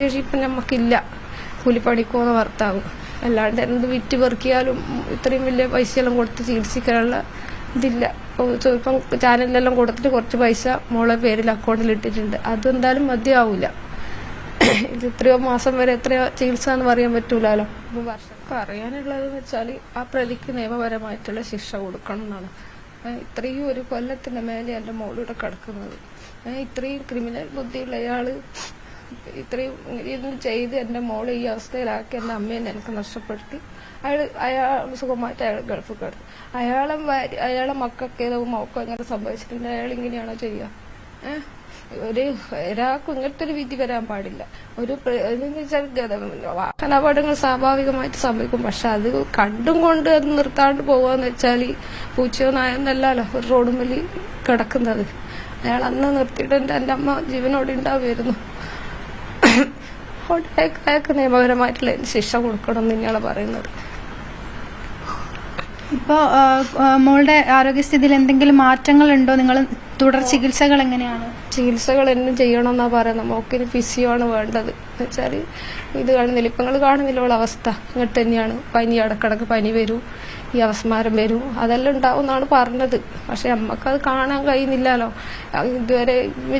ഇപ്പം നമുക്കില്ല. കൂലിപ്പണിക്കോന്ന് ഭർത്താവ് അല്ലാണ്ട് എന്ത് വിറ്റ് പെറുക്കിയാലും ഇത്രയും വലിയ പൈസയെല്ലാം കൊടുത്ത് ചികിത്സിക്കാനുള്ള ഇതില്ല. ഇപ്പം ചാനലിലെല്ലാം കൊടുത്തിട്ട് കുറച്ച് പൈസ മോളെ പേരിൽ അക്കൗണ്ടിൽ ഇട്ടിട്ടുണ്ട്. അതെന്തായാലും മതിയാവില്ല. ഇത് എത്രയോ മാസം വരെ എത്രയോ ചികിത്സ എന്ന് പറയാൻ പറ്റൂലോ. ഇപ്പം വർഷം പറയാനുള്ളതെന്ന് വെച്ചാൽ ആ പ്രതിക്ക് നിയമപരമായിട്ടുള്ള ശിക്ഷ കൊടുക്കണം എന്നാണ്. ഇത്രയും ഒരു കൊല്ലത്തിന്റെ മേലെ എൻ്റെ മോളിവിടെ കിടക്കുന്നത്. ഇത്രയും ക്രിമിനൽ ബുദ്ധിയുള്ള അയാള് ഇത്രയും ഇതൊന്നും ചെയ്ത് എൻ്റെ മോളെ ഈ അവസ്ഥയിലാക്കി എൻ്റെ അമ്മേനെ എനിക്ക് നഷ്ടപ്പെടുത്തി. അയാൾ സുഖമായിട്ട് അയാൾ ഗൾഫിൽ കിടന്നു. അയാളെ മക്കൾക്ക് ഏതോ മോക്കോ ഇങ്ങനെ സംഭവിച്ചിട്ടുണ്ട്. അയാൾ ഇങ്ങനെയാണോ ചെയ്യുക? ഒരാൾക്കും ഇങ്ങനത്തെ ഒരു വിധി വരാൻ പാടില്ല. വാഹനാപകടങ്ങൾ സ്വാഭാവികമായിട്ട് സംഭവിക്കും. പക്ഷെ അത് കണ്ടും കൊണ്ട് അത് നിർത്താണ്ട് പോവാന്ന് വെച്ചാൽ പൂച്ചയോ നായെന്നല്ലല്ലോ ഒരു റോഡും വലി കിടക്കുന്നത്. അയാൾ അന്ന് നിർത്തിയിട്ട് എൻ്റെ അമ്മ ജീവനോടെ ഉണ്ടാവുമായിരുന്നു. അയാൾക്ക് നിയമപരമായിട്ടുള്ള ശിക്ഷ കൊടുക്കണം എന്ന് തന്നെയാണ് പറയുന്നത്. ഇപ്പോ മോളുടെ ആരോഗ്യസ്ഥിതിയിൽ എന്തെങ്കിലും മാറ്റങ്ങൾ ഉണ്ടോ? നിങ്ങൾ തുടർ ചികിത്സകൾ എങ്ങനെയാണ്? ചികിത്സകൾ എന്നും ചെയ്യണമെന്നാ പറയുന്നത്. മോക്കിന് ഫിസിയോ ആണ് വേണ്ടത്. എന്നുവെച്ചാല് ഇത് കാണുന്നില്ല, ഇപ്പൊ നിങ്ങൾ കാണുന്നില്ല അവളെ അവസ്ഥ ഇങ്ങോട്ട് തന്നെയാണ്. പനി ഇടക്കിടക്ക് പനി വരും, ഈ അവസ്മാരം വരും, അതെല്ലാം ഉണ്ടാവും എന്നാണ് പറഞ്ഞത്. പക്ഷെ നമ്മക്കത് കാണാൻ കഴിയുന്നില്ലല്ലോ. ഇതുവരെ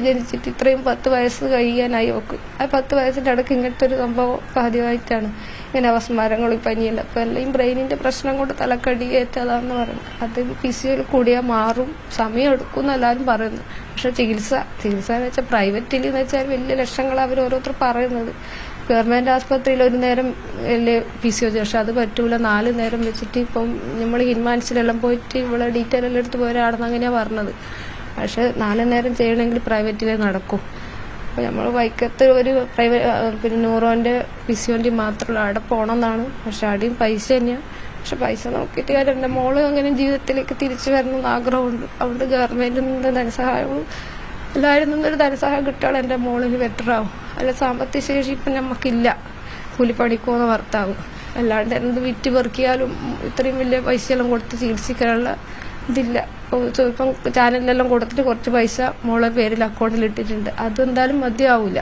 ജനിച്ചിട്ട് ഇത്രയും 10 വയസ്സ് കഴിയാനായി നോക്ക്. ആ 10 വയസ്സിന്റെ ഇടയ്ക്ക് ഇങ്ങനത്തെ ഒരു സംഭവം ആദ്യമായിട്ടാണ് ഇങ്ങനെ അവസ്മാരങ്ങളും പനിയില്ല. അപ്പൊ എല്ലാം ബ്രെയിനിന്റെ പ്രശ്നം കൊണ്ട് തലക്കടി ഏറ്റതാന്ന് പറയുന്നത്. അത് ഫിസിയോയിൽ കൂടിയാൽ മാറും, സമയം എടുക്കും എന്നെല്ലാവരും പറയുന്നു. പക്ഷെ ചികിത്സ എന്ന് വെച്ചാൽ പ്രൈവറ്റിൽ എന്ന് വെച്ചാൽ വലിയ ലക്ഷങ്ങൾ അവർ ഓരോരുത്തർ പറയുന്നത്. ഗവൺമെന്റ് ആസ്പത്രിയിൽ ഒരു നേരം വലിയ ഫിസിയോ, പക്ഷെ അത് പറ്റൂല. 4 നേരം വെച്ചിട്ട് ഇപ്പം നമ്മൾ ഹിൻമാൻസിലെല്ലാം പോയിട്ട് ഇവിടെ ഡീറ്റെയിൽ എല്ലാം എടുത്ത് പോരാണെന്ന് അങ്ങനെയാ പറഞ്ഞത്. പക്ഷെ 4 നേരം ചെയ്യണമെങ്കിൽ പ്രൈവറ്റിലേ നടക്കും. അപ്പൊ നമ്മൾ വൈക്കത്ത് ഒരു പിന്നെ ന്യൂറോന്റെ ഫിസിയോന്റെ മാത്രമല്ല അവിടെ പോകണമെന്നാണ്. പക്ഷെ അവിടെയും പൈസ തന്നെയാണ്. പക്ഷെ പൈസ നോക്കിയിട്ട് കാര്യം എൻ്റെ മോള് അങ്ങനെ ജീവിതത്തിലേക്ക് തിരിച്ചു വരണമെന്ന് ആഗ്രഹമുണ്ട്. അതുകൊണ്ട് ഗവൺമെന്റിൽ നിന്ന് ധനസഹായവും എല്ലാവരും നിന്നൊരു ധനസഹായം കിട്ടുകയാണ് എൻ്റെ മോളിന് ബെറ്ററാവും. അല്ല സാമ്പത്തിക ശേഷി ഇപ്പം നമുക്കില്ല. കൂലിപ്പണിക്കോന്ന് ഭർത്താവ് അല്ലാണ്ട് എന്ത് വിറ്റ് പെറുക്കിയാലും ഇത്രയും വലിയ പൈസയെല്ലാം കൊടുത്ത് ചികിത്സിക്കാനുള്ള ഇതില്ല. ഇപ്പം ചാനലിലെല്ലാം കൊടുത്തിട്ട് കുറച്ച് പൈസ മോളെ പേരിൽ അക്കൗണ്ടിൽ ഇട്ടിട്ടുണ്ട്. അതെന്തായാലും മതിയാവില്ല.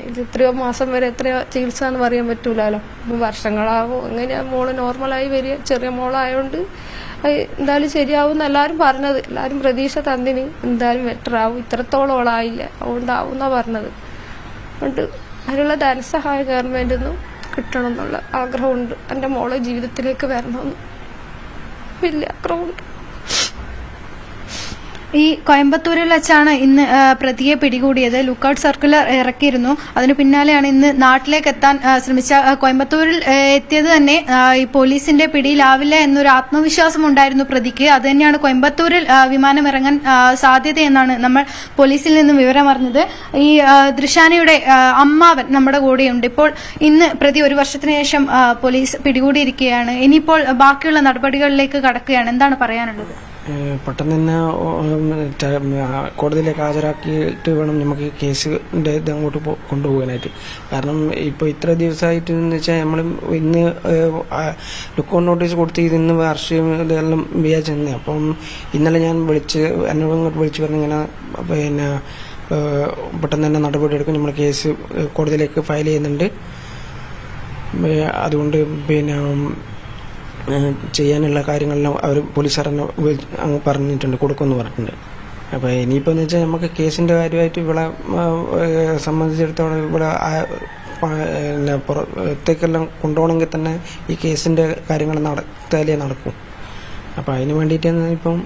ഇത് എത്രയോ മാസം വരെ എത്രയോ ചികിത്സ എന്ന് പറയാൻ പറ്റൂലോ. ഇപ്പം വർഷങ്ങളാവും. എങ്ങനെയാ മോള് നോർമലായി വരിക? ചെറിയ മോളായോണ്ട് എന്തായാലും ശരിയാവും എല്ലാരും പറഞ്ഞത്. എല്ലാരും പ്രതീക്ഷ തന്നിന് എന്തായാലും ബെറ്ററാവും. ഇത്രത്തോളം ഓളായില്ല, അതുകൊണ്ടാവും എന്നാ പറഞ്ഞത്. അതുകൊണ്ട് അതിനുള്ള ധനസഹായം ഗവൺമെന്റിൽ നിന്നും കിട്ടണം എന്നുള്ള ആഗ്രഹമുണ്ട്. എൻ്റെ മോളെ ജീവിതത്തിലേക്ക് വരണമെന്ന് വലിയ ആഗ്രഹമുണ്ട്. ഈ കോയമ്പത്തൂരിൽ വെച്ചാണ് ഇന്ന് പ്രതിയെ പിടികൂടിയത്. ലുക്കൌട്ട് സർക്കുലർ ഇറക്കിയിരുന്നു. അതിനു പിന്നാലെയാണ് ഇന്ന് നാട്ടിലേക്ക് എത്താൻ ശ്രമിച്ച കോയമ്പത്തൂരിൽ എത്തിയത് തന്നെ ഈ പോലീസിന്റെ പിടിയിലാവില്ല എന്നൊരു ആത്മവിശ്വാസം ഉണ്ടായിരുന്നു പ്രതിക്ക്. അത് തന്നെയാണ് കോയമ്പത്തൂരിൽ വിമാനം ഇറങ്ങാൻ സാധ്യതയെന്നാണ് നമ്മൾ പോലീസിൽ നിന്ന് വിവരം അറിഞ്ഞത്. ഈ ദൃശാനയുടെ അമ്മാവൻ നമ്മുടെ കൂടെയുണ്ട്. ഇപ്പോൾ ഇന്ന് പ്രതി 1 വർഷത്തിന് ശേഷം പോലീസ് പിടികൂടിയിരിക്കുകയാണ്. ഇനിയിപ്പോൾ ബാക്കിയുള്ള നടപടികളിലേക്ക് കടക്കുകയാണ്. എന്താണ് പറയാനുള്ളത്? പെട്ടെന്ന് തന്നെ കോടതിയിലേക്ക് ഹാജരാക്കിയിട്ട് വേണം നമുക്ക് കേസിന്റെ ഇത് അങ്ങോട്ട് കൊണ്ടുപോകാനായിട്ട്. കാരണം ഇപ്പോൾ ഇത്ര ദിവസമായിട്ട് എന്ന് വെച്ചാൽ നമ്മൾ ഇന്ന് ലുക്കൌട്ട് നോട്ടീസ് കൊടുത്ത് ഇതിന്ന് വാർഷികം ഇതെല്ലാം വിചാരിച്ചെന്ന്. അപ്പം ഇന്നലെ ഞാൻ എന്നോട് ഇങ്ങോട്ട് വിളിച്ച് പറഞ്ഞിങ്ങനെ പിന്നെ പെട്ടെന്ന് തന്നെ നടപടി എടുക്കും, നമ്മൾ കേസ് കോടതിയിലേക്ക് ഫയൽ ചെയ്യുന്നുണ്ട്. അതുകൊണ്ട് പിന്നെ ചെയ്യാനുള്ള കാര്യങ്ങളെല്ലാം അവർ പോലീസുകാരനെ അങ്ങ് പറഞ്ഞിട്ടുണ്ട്, കൊടുക്കുമെന്ന് പറഞ്ഞിട്ടുണ്ട്. അപ്പോൾ ഇനിയിപ്പോൾ എന്ന് വെച്ചാൽ നമുക്ക് കേസിന്റെ കാര്യമായിട്ട് ഇവിടെ സംബന്ധിച്ചിടത്തോളം ഇവിടെ പുറത്തേക്കെല്ലാം കൊണ്ടുപോകണമെങ്കിൽ തന്നെ ഈ കേസിന്റെ കാര്യങ്ങൾ നടത്താലേ നടക്കും. അപ്പോൾ അതിന് വേണ്ടിയിട്ടാണ് ഇപ്പം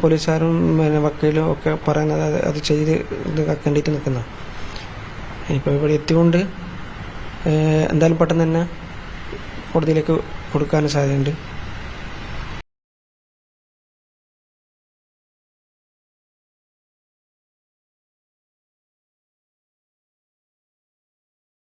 പോലീസുകാരും പിന്നെ വക്കീലും ഒക്കെ പറയുന്നത് അത് ചെയ്ത് ഇത് കണ്ടിട്ട് നിൽക്കുന്നത്. ഇപ്പോൾ ഇവിടെ എത്തിക്കൊണ്ട് എന്തായാലും പെട്ടെന്ന് തന്നെ കോടതിയിലേക്ക് കൊടുക്കാൻ സാധ്യതയുണ്ട്.